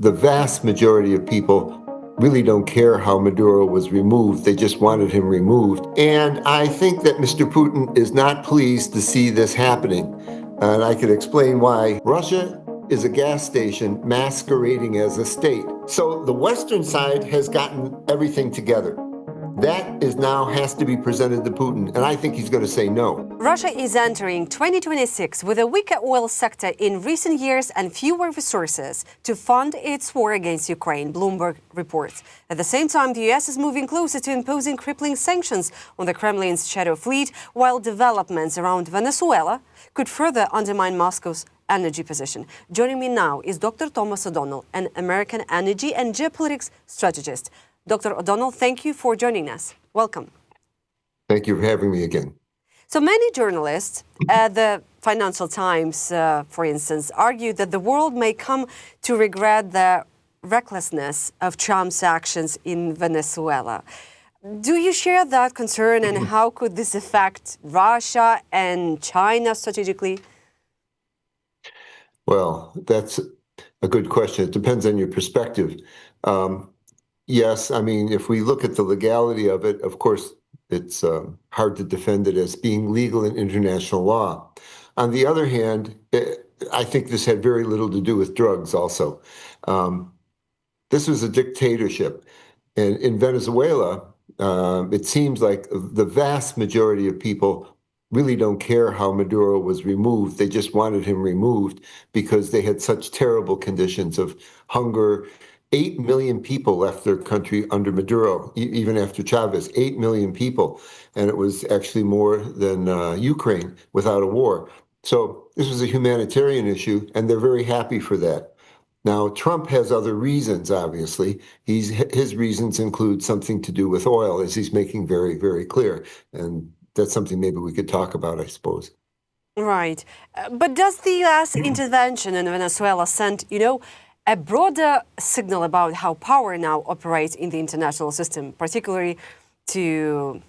the vast majority of people really don't care how Maduro was removed. They just wanted him removed. And I think that Mr. Putin is not pleased to see this happening. And I could explain why. Russia is a gas station masquerading as a state. So the Western side has gotten everything together. That is now has to be presented to Putin, and I think he's going to say no. Russia is entering 2026 with a weaker oil sector in recent years and fewer resources to fund its war against Ukraine, Bloomberg reports. At the same time, the US is moving closer to imposing crippling sanctions on the Kremlin's shadow fleet, while developments around Venezuela could further undermine Moscow's energy position. Joining me now is Dr. Thomas O'Donnell, an American energy and geopolitics strategist. Dr. O'Donnell, thank you for joining us. Welcome. Thank you for having me again. So many journalists at the Financial Times, for instance, argue that the world may come to regret the recklessness of Trump's actions in Venezuela. Do you share that concern, and how could this affect Russia and China strategically? Well, that's a good question. It depends on your perspective. Yes, I mean, if we look at the legality of it, of course, it's hard to defend it as being legal in international law. On the other hand, I think this had very little to do with drugs also. This was a dictatorship. And in Venezuela, it seems like the vast majority of people really don't care how Maduro was removed. They just wanted him removed because they had such terrible conditions of hunger. 8 million people left their country under Maduro, even after Chavez, 8 million people. And it was actually more than Ukraine without a war. So this was a humanitarian issue, and they're very happy for that. Now, Trump has other reasons, obviously. His reasons include something to do with oil, as he's making very, very clear. And that's something maybe we could talk about, I suppose. Right. But does the U.S. intervention in Venezuela send, a broader signal about how power now operates in the international system, particularly to,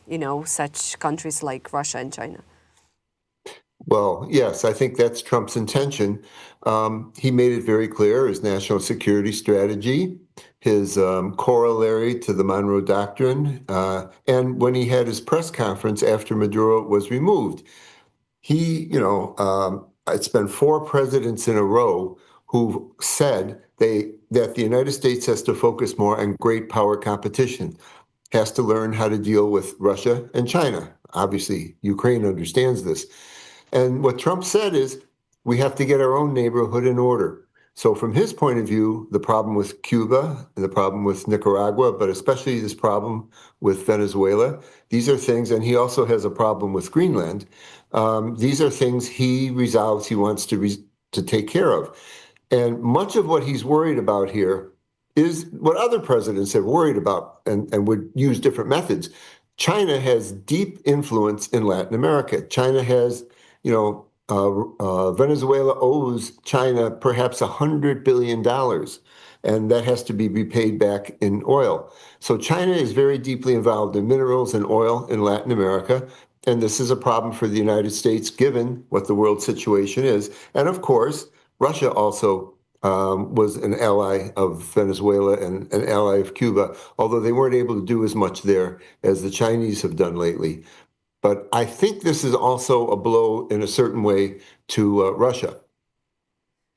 such countries like Russia and China? Well, yes, I think that's Trump's intention. He made it very clear, his national security strategy, his corollary to the Monroe Doctrine, and when he had his press conference after Maduro was removed. He, it's been 4 presidents in a row who said that the United States has to focus more on great power competition, has to learn how to deal with Russia and China. Obviously, Ukraine understands this. And what Trump said is, we have to get our own neighborhood in order. So from his point of view, the problem with Cuba, and the problem with Nicaragua, but especially this problem with Venezuela, these are things, and he also has a problem with Greenland. These are things he resolves, he wants to take care of. And much of what he's worried about here is what other presidents have worried about and would use different methods. China has deep influence in Latin America. China has, Venezuela owes China perhaps $100 billion, and that has to be repaid back in oil. So China is very deeply involved in minerals and oil in Latin America, and this is a problem for the United States, given what the world situation is. And of course, Russia also was an ally of Venezuela and an ally of Cuba, although they weren't able to do as much there as the Chinese have done lately. But I think this is also a blow in a certain way to Russia.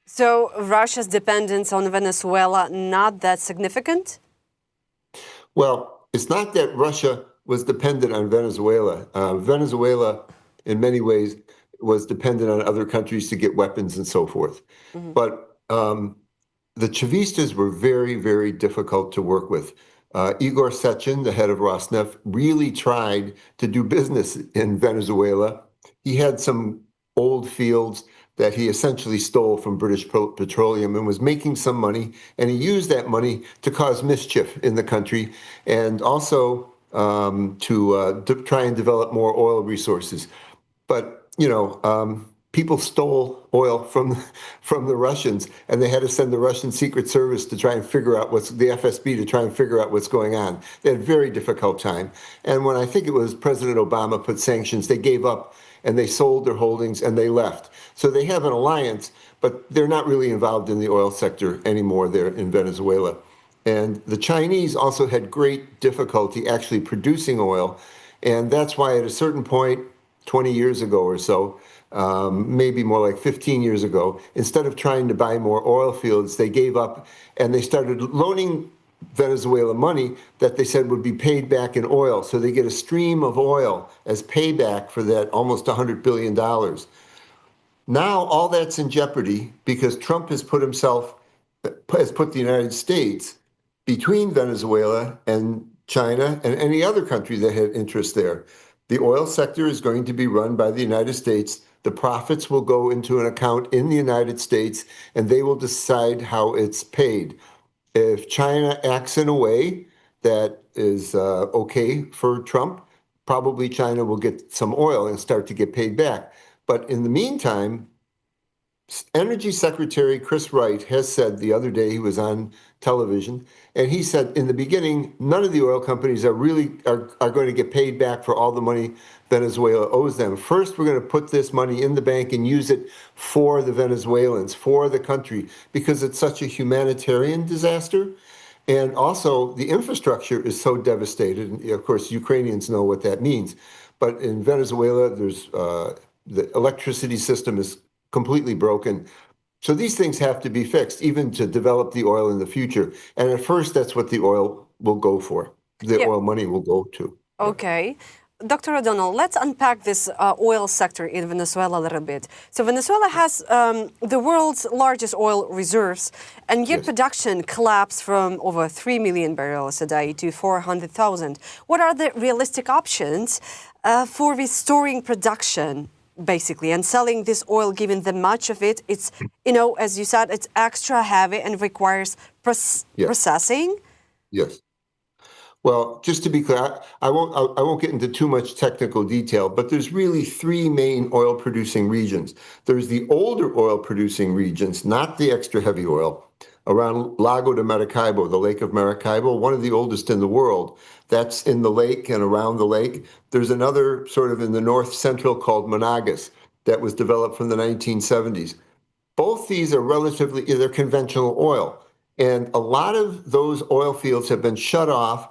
So Russia's dependence on Venezuela not that significant? Well, it's not that Russia was dependent on Venezuela. Venezuela, in many ways, was dependent on other countries to get weapons and so forth. Mm-hmm. But the Chavistas were very, very difficult to work with. Igor Sechin, the head of Rosneft, really tried to do business in Venezuela. He had some old fields that he essentially stole from British Petroleum and was making some money, and he used that money to cause mischief in the country and also to try and develop more oil resources. But, people stole oil from the Russians, and they had to send the Russian Secret Service to try and figure out the FSB to try and figure out what's going on. They had a very difficult time. And when I think it was President Obama put sanctions, they gave up and they sold their holdings and they left. So they have an alliance, but they're not really involved in the oil sector anymore there in Venezuela. And the Chinese also had great difficulty actually producing oil. And that's why at a certain point, 20 years ago or so, maybe more like 15 years ago, instead of trying to buy more oil fields, they gave up and they started loaning Venezuela money that they said would be paid back in oil. So they get a stream of oil as payback for that almost $100 billion. Now all that's in jeopardy because Trump has put the United States between Venezuela and China and any other country that had interest there. The oil sector is going to be run by the United States. The profits will go into an account in the United States, and they will decide how it's paid. If China acts in a way that is okay for Trump, probably China will get some oil and start to get paid back. But in the meantime, Energy Secretary Chris Wright has said the other day, he was on television, and he said in the beginning, none of the oil companies are going to get paid back for all the money Venezuela owes them. First, we're going to put this money in the bank and use it for the Venezuelans, for the country, because it's such a humanitarian disaster. And also, the infrastructure is so devastated. And of course, Ukrainians know what that means. But in Venezuela, the electricity system is completely broken. So these things have to be fixed, even to develop the oil in the future. And at first, that's what the oil will go for. The oil money will go to. Okay. Dr. O'Donnell, let's unpack this oil sector in Venezuela a little bit. So Venezuela has the world's largest oil reserves, and yet production collapsed from over 3 million barrels a day to 400,000. What are the realistic options for restoring production, basically, and selling this oil, given that much of it, it's, as you said, it's extra heavy and requires processing? Yes. Well, just to be clear, I won't get into too much technical detail, but there's really three main oil producing regions. There's the older oil producing regions, not the extra heavy oil, around Lago de Maracaibo, the Lake of Maracaibo, one of the oldest in the world. That's in the lake and around the lake. There's another sort of in the north central called Monagas that was developed from the 1970s. Both these are they're conventional oil. And a lot of those oil fields have been shut off.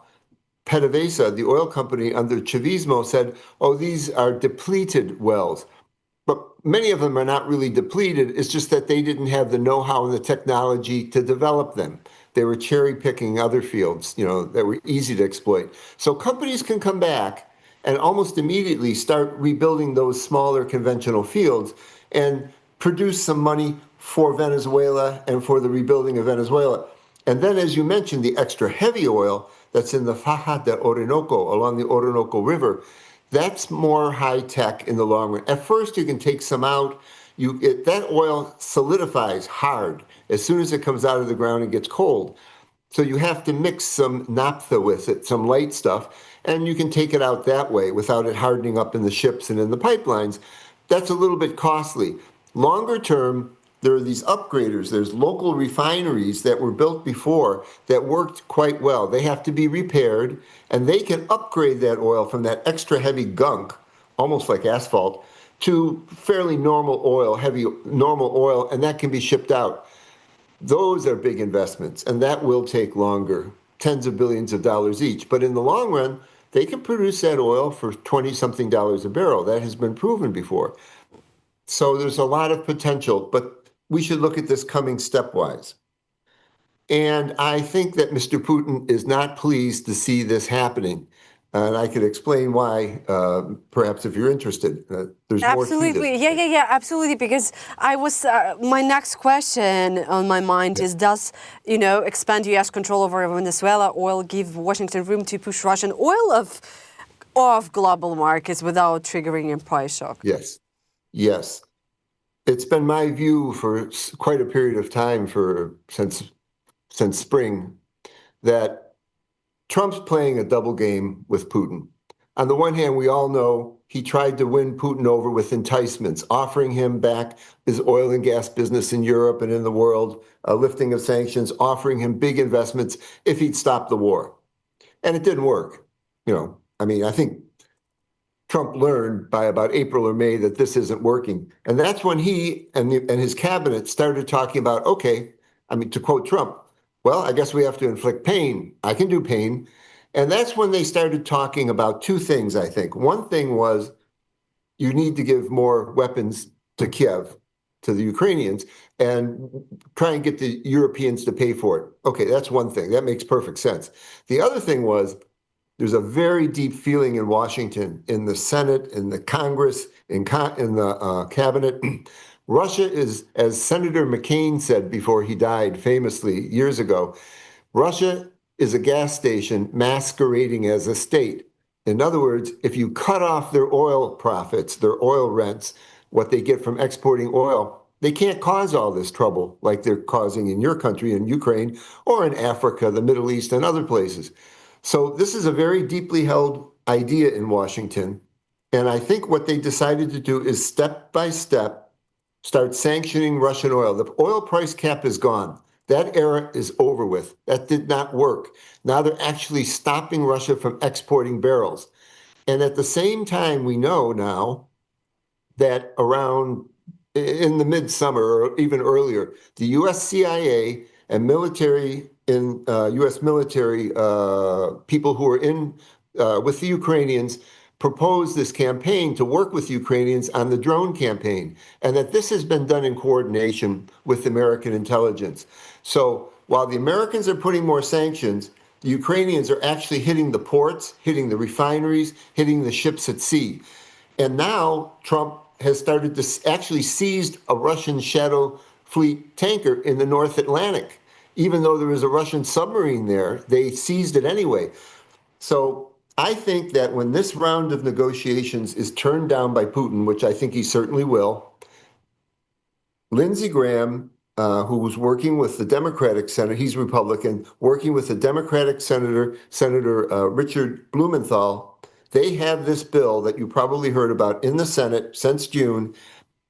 PDVSA, the oil company under Chavismo, said, oh, these are depleted wells. But many of them are not really depleted. It's just that they didn't have the know-how and the technology to develop them. They were cherry-picking other fields, that were easy to exploit. So companies can come back and almost immediately start rebuilding those smaller conventional fields and produce some money for Venezuela and for the rebuilding of Venezuela. And then, as you mentioned, the extra heavy oil that's in the Faja de Orinoco, along the Orinoco River, that's more high-tech in the long run. At first, you can take some out. That oil solidifies hard as soon as it comes out of the ground and gets cold. So you have to mix some naphtha with it, some light stuff, and you can take it out that way without it hardening up in the ships and in the pipelines. That's a little bit costly. Longer term, there are these upgraders. There's local refineries that were built before that worked quite well. They have to be repaired, and they can upgrade that oil from that extra heavy gunk, almost like asphalt, to fairly normal oil, normal oil, and that can be shipped out. Those are big investments, and that will take longer, tens of billions of dollars each. But in the long run, they can produce that oil for $20-something a barrel. That has been proven before. So there's a lot of potential, but we should look at this coming stepwise. And I think that Mr. Putin is not pleased to see this happening. And I could explain why, perhaps if you're interested. There's absolutely. more to this. Yeah, absolutely. Because I was, my next question on my mind is, does, expand U.S. control over Venezuela oil give Washington room to push Russian oil off global markets without triggering a price shock? Yes. It's been my view for quite a period of time, since spring, that Trump's playing a double game with Putin. On the one hand, we all know he tried to win Putin over with enticements, offering him back his oil and gas business in Europe and in the world, lifting of sanctions, offering him big investments if he'd stop the war. And it didn't work. I think Trump learned by about April or May that this isn't working. And that's when he and his cabinet started talking about, okay, I mean, to quote Trump, well, I guess we have to inflict pain. I can do pain. And that's when they started talking about two things, I think. One thing was you need to give more weapons to Kiev, to the Ukrainians, and try and get the Europeans to pay for it. Okay, that's one thing. That makes perfect sense. The other thing was there's a very deep feeling in Washington, in the Senate, in the Congress, in the cabinet. Russia is, as Senator McCain said before he died famously years ago, Russia is a gas station masquerading as a state. In other words, if you cut off their oil profits, their oil rents, what they get from exporting oil, they can't cause all this trouble like they're causing in your country, in Ukraine, or in Africa, the Middle East, and other places. So this is a very deeply held idea in Washington. And I think what they decided to do is step by step start sanctioning Russian oil. The oil price cap is gone. That era is over with. That did not work. Now they're actually stopping Russia from exporting barrels. And at the same time, we know now that around in the midsummer or even earlier, the US CIA and US military people who are in with the Ukrainians proposed this campaign to work with Ukrainians on the drone campaign, and that this has been done in coordination with American intelligence. So while the Americans are putting more sanctions, the Ukrainians are actually hitting the ports, hitting the refineries, hitting the ships at sea. And now Trump has started to actually seized a Russian shadow fleet tanker in the North Atlantic. Even though there was a Russian submarine there, they seized it anyway. So I think that when this round of negotiations is turned down by Putin, which I think he certainly will, Lindsey Graham, who was working with the Democratic senator, he's Republican, working with the Democratic Senator Richard Blumenthal, they have this bill that you probably heard about in the Senate since June.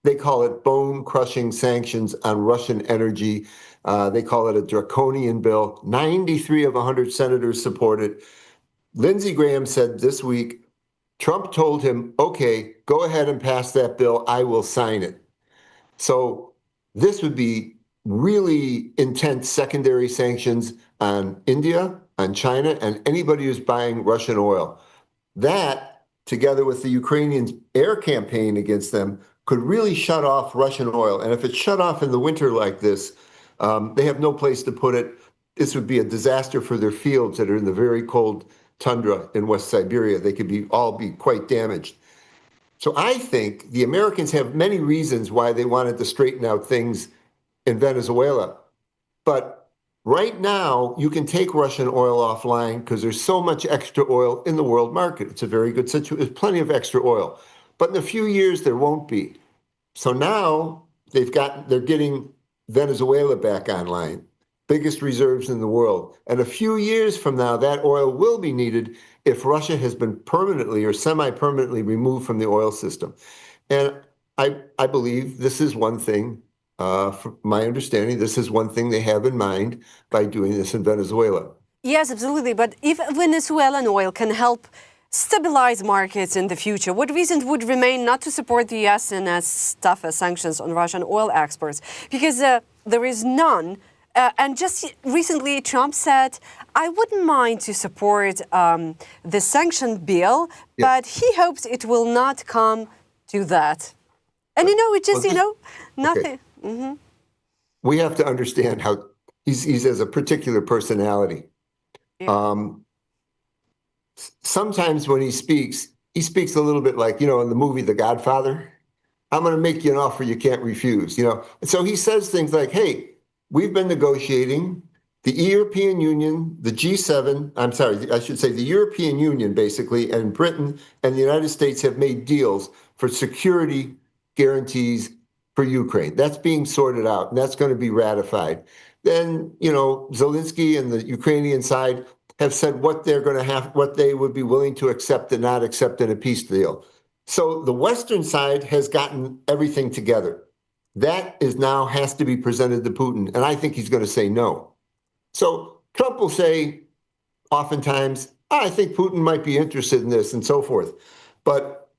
They call it bone-crushing sanctions on Russian energy. They call it a draconian bill. 93 of 100 senators support it. Lindsey Graham said this week, Trump told him, okay, go ahead and pass that bill. I will sign it. So this would be really intense secondary sanctions on India, on China, and anybody who's buying Russian oil. That, together with the Ukrainians' air campaign against them, could really shut off Russian oil. And if it's shut off in the winter like this, they have no place to put it. This would be a disaster for their fields that are in the very cold tundra in West Siberia. They could all be quite damaged. So I think the Americans have many reasons why they wanted to straighten out things in Venezuela. But right now, you can take Russian oil offline because there's so much extra oil in the world market. It's a very good situation. There's plenty of extra oil. But in a few years, there won't be. So now they're getting Venezuela back online, biggest reserves in the world. And a few years from now, that oil will be needed if Russia has been permanently or semi-permanently removed from the oil system. And I believe this is one thing, from my understanding, this is one thing they have in mind by doing this in Venezuela. Yes, absolutely. But if Venezuelan oil can help stabilize markets in the future, what reason would remain not to support the U.S. in as tough as sanctions on Russian oil exports? Because there is none. And just recently, Trump said, I wouldn't mind to support the sanction bill, but he hopes it will not come to that. And, it just, nothing. Okay. Mm-hmm. We have to understand how he has a particular personality. Yeah. Sometimes when he speaks a little bit like, in the movie The Godfather, I'm going to make you an offer you can't refuse, And so he says things like, hey, we've been negotiating. The European Union, the G7, I'm sorry, I should say the European Union, basically, and Britain and the United States have made deals for security guarantees for Ukraine. That's being sorted out, and that's going to be ratified. Then, Zelensky and the Ukrainian side have said what they would be willing to accept and not accept in a peace deal. So the Western side has gotten everything together. That now has to be presented to Putin, and I think he's going to say no. So Trump will say, oftentimes, I think Putin might be interested in this and so forth. But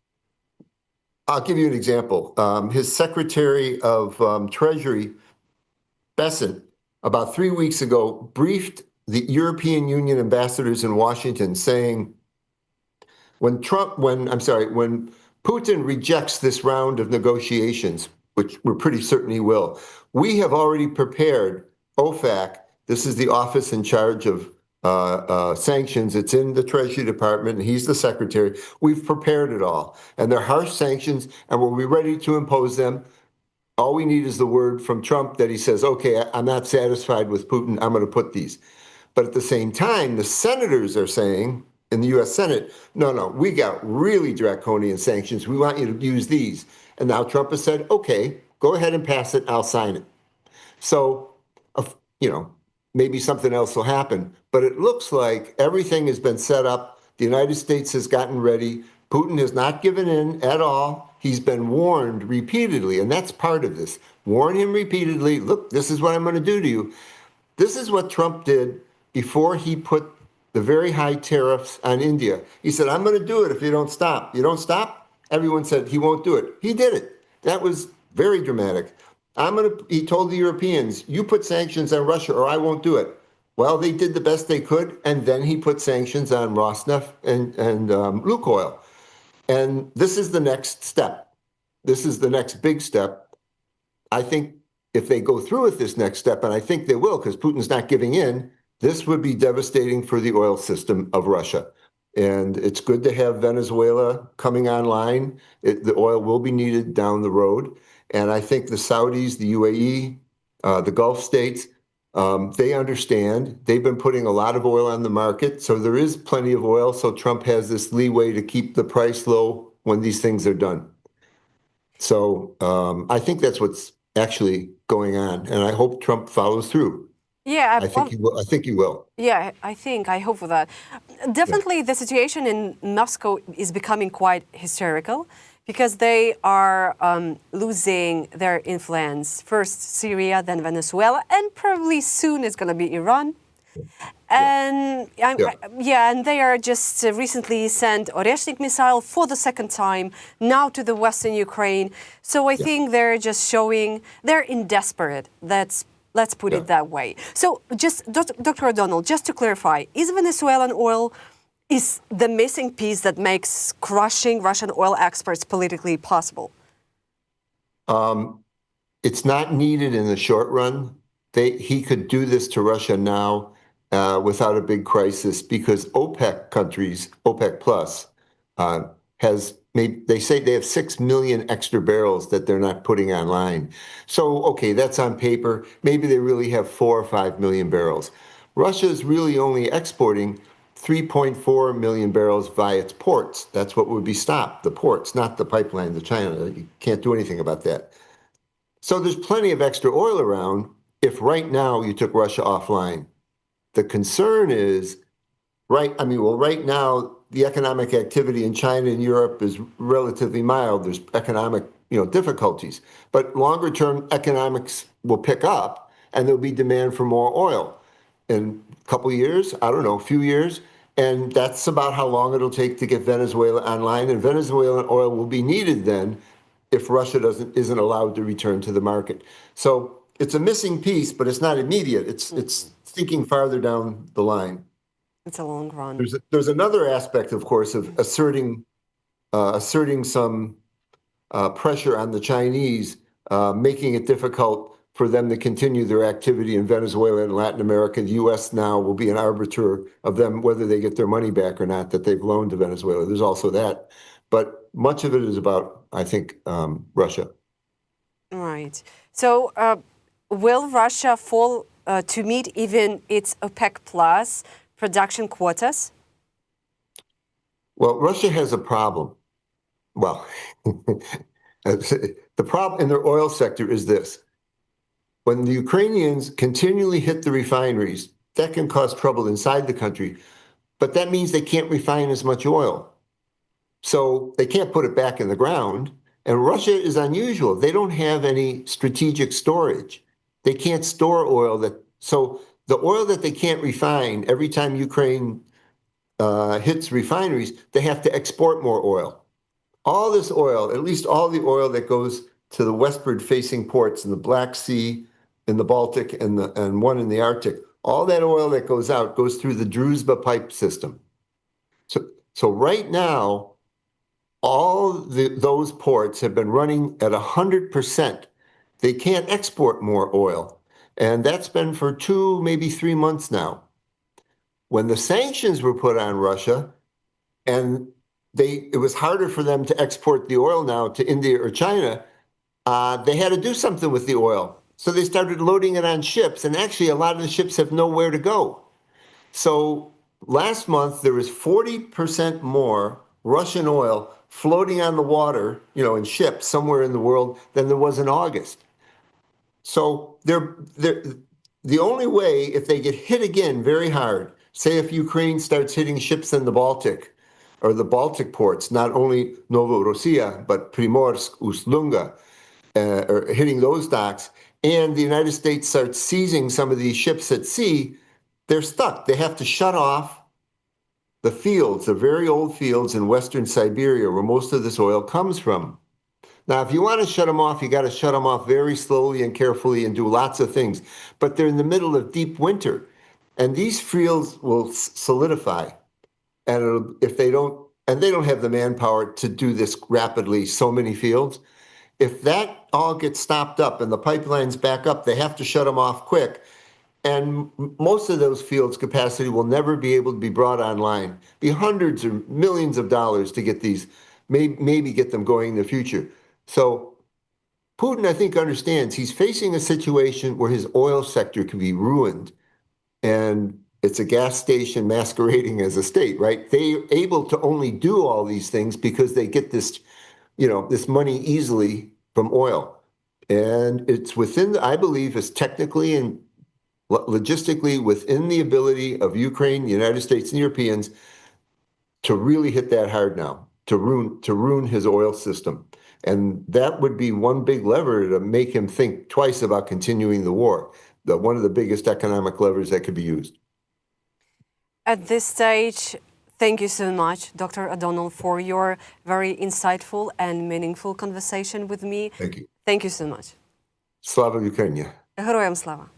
I'll give you an example. His Secretary of Treasury, Bessent, about 3 weeks ago, briefed the European Union ambassadors in Washington saying, when Putin rejects this round of negotiations, which we're pretty certain he will, we have already prepared OFAC. This is the office in charge of sanctions. It's in the Treasury Department, and he's the secretary. We've prepared it all, and they're harsh sanctions, and we'll be ready to impose them. All we need is the word from Trump that he says, okay, I'm not satisfied with Putin, I'm going to put these. But at the same time, the senators are saying in the US Senate, no, we got really draconian sanctions. We want you to use these. And now Trump has said, okay, go ahead and pass it, I'll sign it. So, maybe something else will happen. But it looks like everything has been set up. The United States has gotten ready. Putin has not given in at all. He's been warned repeatedly, and that's part of this. Warn him repeatedly, look, this is what I'm going to do to you. This is what Trump did before he put the very high tariffs on India. He said, I'm going to do it if you don't stop. You don't stop? Everyone said he won't do it. He did it. That was very dramatic. He told the Europeans, you put sanctions on Russia or I won't do it. Well, they did the best they could, and then he put sanctions on Rosneft and Lukoil. And this is the next step. This is the next big step. I think if they go through with this next step, and I think they will because Putin's not giving in, this would be devastating for the oil system of Russia. And it's good to have Venezuela coming online. The oil will be needed down the road. And I think the Saudis, the UAE, the Gulf states, they understand. They've been putting a lot of oil on the market. So there is plenty of oil. So Trump has this leeway to keep the price low when these things are done. So I think that's what's actually going on. And I hope Trump follows through. Yeah, I think he will. I think he will. Yeah, I hope for that. Definitely, the situation in Moscow is becoming quite hysterical because they are losing their influence. First Syria, then Venezuela, and probably soon it's going to be Iran. And and they are just recently sent Oreshnik missile for the second time now to the western Ukraine. So I think they're just showing they're in desperate. Let's put it that way. So just, Dr. O'Donnell, just to clarify, is Venezuelan oil is the missing piece that makes crushing Russian oil exports politically possible? It's not needed in the short run. He could do this to Russia now without a big crisis because OPEC countries, OPEC Plus, they say they have 6 million extra barrels that they're not putting online. So, okay, that's on paper. Maybe they really have 4 or 5 million barrels. Russia is really only exporting 3.4 million barrels via its ports. That's what would be stopped, the ports, not the pipeline to China. You can't do anything about that. So there's plenty of extra oil around if right now you took Russia offline. The concern is, right now, the economic activity in China and Europe is relatively mild. There's economic, difficulties, but longer term economics will pick up and there'll be demand for more oil in a couple of years, a few years. And that's about how long it'll take to get Venezuela online. And Venezuelan oil will be needed then if Russia isn't allowed to return to the market. So it's a missing piece, but it's not immediate. It's thinking farther down the line. It's a long run. There's another aspect, of course, of asserting some pressure on the Chinese, making it difficult for them to continue their activity in Venezuela and Latin America. The U.S. now will be an arbiter of them, whether they get their money back or not, that they've loaned to Venezuela. There's also that. But much of it is about, I think, Russia. Right. So will Russia fall to meet even its OPEC Plus production quotas? Well, Russia has a problem. Well, the problem in their oil sector is this. When the Ukrainians continually hit the refineries, that can cause trouble inside the country, but that means they can't refine as much oil. So they can't put it back in the ground. And Russia is unusual. They don't have any strategic storage. They can't store oil so the oil that they can't refine, every time Ukraine hits refineries, they have to export more oil. all this oil, at least all the oil that goes to the westward-facing ports in the Black Sea, in the Baltic, and one in the Arctic, all that oil that goes out goes through the Druzhba pipe system. So right now, those ports have been running at 100%. They can't export more oil. And that's been for 2, maybe 3 months now. When the sanctions were put on Russia, and it was harder for them to export the oil now to India or China, they had to do something with the oil. So they started loading it on ships, and actually a lot of the ships have nowhere to go. So last month, there was 40% more Russian oil floating on the water, in ships somewhere in the world than there was in August. So the only way, if they get hit again very hard, say if Ukraine starts hitting ships in the Baltic or the Baltic ports, not only Novorossiya, but Primorsk, Ust-Luga, or hitting those docks, and the United States starts seizing some of these ships at sea, they're stuck. They have to shut off the fields, the very old fields in Western Siberia where most of this oil comes from. Now, if you want to shut them off, you got to shut them off very slowly and carefully and do lots of things. But they're in the middle of deep winter, and these fields will solidify. And they don't have the manpower to do this rapidly, so many fields. If that all gets stopped up and the pipelines back up, they have to shut them off quick. And most of those fields' capacity will never be able to be brought online. Be hundreds or millions of dollars to get these, maybe get them going in the future. So Putin, I think, understands he's facing a situation where his oil sector can be ruined. And it's a gas station masquerading as a state, right? They're able to only do all these things because they get this, this money easily from oil. And it's within, I believe, is technically and logistically within the ability of Ukraine, the United States, and the Europeans to really hit that hard now, to ruin his oil system. And that would be one big lever to make him think twice about continuing the war. One of the biggest economic levers that could be used. At this stage, thank you so much, Dr. O'Donnell, for your very insightful and meaningful conversation with me. Thank you. Thank you so much. Slava Ukraini. Героям слава!